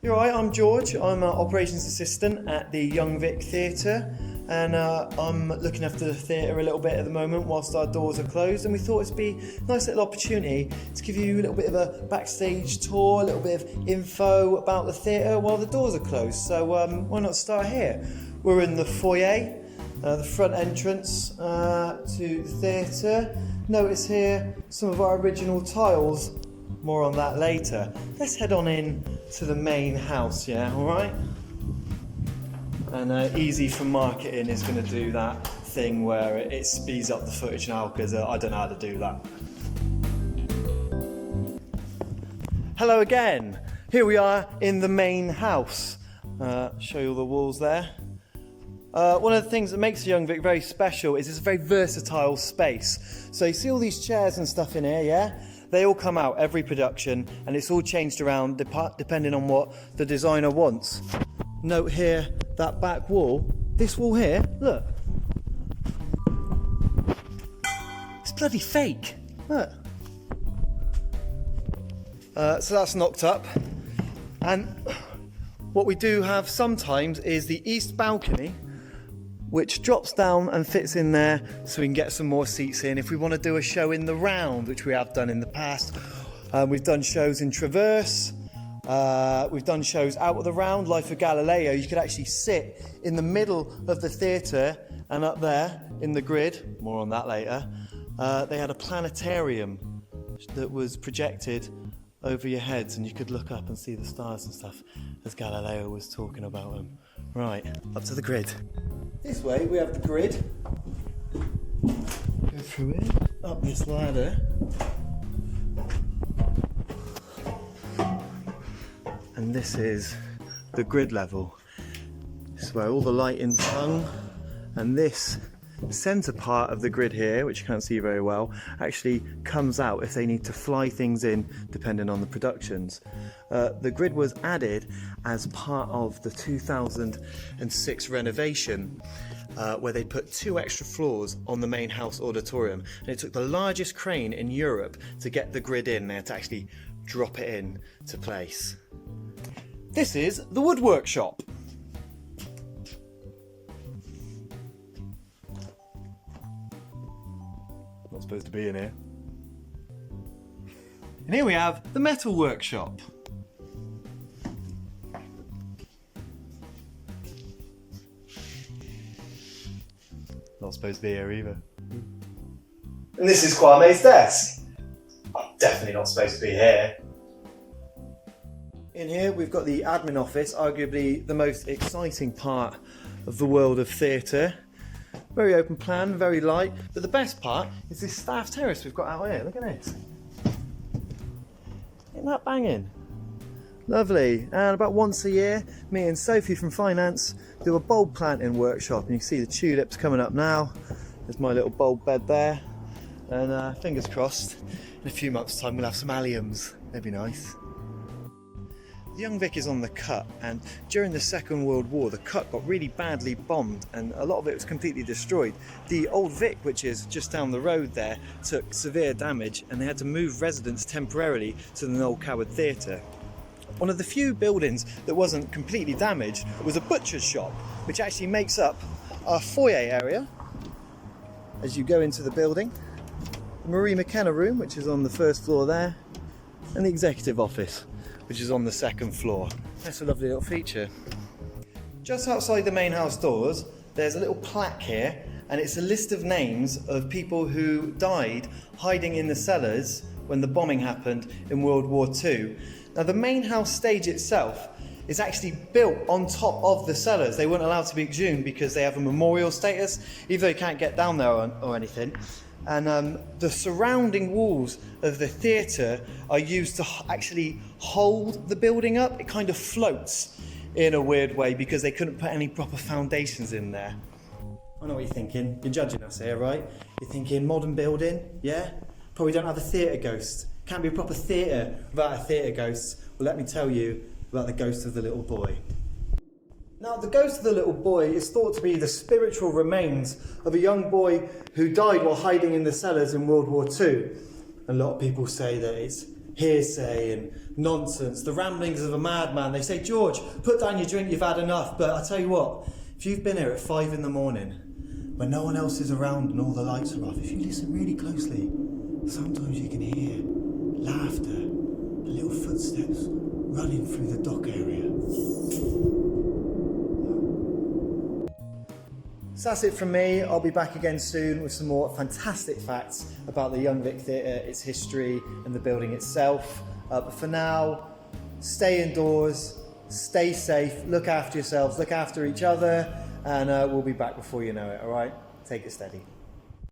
You're right, I'm George. I'm an operations assistant at the Young Vic Theatre, and I'm looking after the theatre a little bit at the moment whilst our doors are closed, and we thought it'd be a nice little opportunity to give you a little bit of a backstage tour, a little bit of info about the theatre while the doors are closed. So why not start here? We're in the foyer, the front entrance to the theatre. Notice here some of our original tiles. More on that later. Let's head on in to the main house, yeah, alright? And Easy for Marketing is going to do that thing where it speeds up the footage now because I don't know how to do that. Hello again. Here we are in the main house. Show you all the walls there. One of the things that makes Young Vic very special is it's a very versatile space. So you see all these chairs and stuff in here, yeah? They all come out every production and it's all changed around depending on what the designer wants. Note here, that back wall, this wall here, look. It's bloody fake, look. So that's knocked up. And what we do have sometimes is the east balcony, which drops down and fits in there so we can get some more seats in if we want to do a show in the round, which we have done in the past. We've done shows in Traverse, we've done shows out of the round, Life of Galileo. You could actually sit in the middle of the theatre, and up there in the grid, more on that later, they had a planetarium that was projected over your heads and you could look up and see the stars and stuff as Galileo was talking about them. Right, up to the grid. This way we have the grid. Go through it, up this ladder. And this is the grid level. This is where all the lighting's hung. And this centre part of the grid here, which you can't see very well, actually comes out if they need to fly things in depending on the productions. The grid was added as part of the 2006 renovation where they put 2 extra floors on the main house auditorium, and it took the largest crane in Europe to get the grid in. They had to actually drop it in to place. This is the wood workshop. Not supposed to be in here. And here we have the metal workshop. Not supposed to be here either. And this is Kwame's desk. I'm definitely not supposed to be here. In here we've got the admin office, arguably the most exciting part of the world of theatre. Very open plan, very light, but the best part is this staff terrace we've got out here. Look at this. Isn't that banging? Lovely. And about once a year, me and Sophie from finance do a bulb planting workshop, and you can see the tulips coming up now. There's my little bulb bed there, and fingers crossed, in a few months' time we'll have some alliums. They'd be nice. The Young Vic is on the cut, and during the Second World War the cut got really badly bombed and a lot of it was completely destroyed. The old Vic, which is just down the road there, took severe damage and they had to move residents temporarily to the Noel Coward Theatre. One of the few buildings that wasn't completely damaged was a butcher's shop, which actually makes up our foyer area as you go into the building. The Marie McKenna room, which is on the first floor there, and the executive office, which is on the second floor. That's a lovely little feature. Just outside the main house doors, there's a little plaque here, and it's a list of names of people who died hiding in the cellars when the bombing happened in World War II. Now the main house stage itself is actually built on top of the cellars. They weren't allowed to be exhumed because they have a memorial status, even though you can't get down there or anything. And the surrounding walls of the theatre are used to actually hold the building up. It kind of floats in a weird way because they couldn't put any proper foundations in there. I know what you're thinking. You're judging us here, right? You're thinking modern building, yeah? Probably don't have a theatre ghost. Can't be a proper theatre without a theatre ghost. Well, let me tell you about the ghost of the little boy. Now, the ghost of the little boy is thought to be the spiritual remains of a young boy who died while hiding in the cellars in World War II. A lot of people say that it's hearsay and nonsense, the ramblings of a madman. They say, George, put down your drink, you've had enough. But I tell you what, if you've been here at 5 in the morning, when no one else is around and all the lights are off, if you listen really closely, sometimes you can hear laughter and little footsteps running through the dock area. So that's it from me. I'll be back again soon with some more fantastic facts about the Young Vic Theatre, its history and the building itself. But for now, stay indoors, stay safe, look after yourselves, look after each other, and we'll be back before you know it, all right? Take it steady.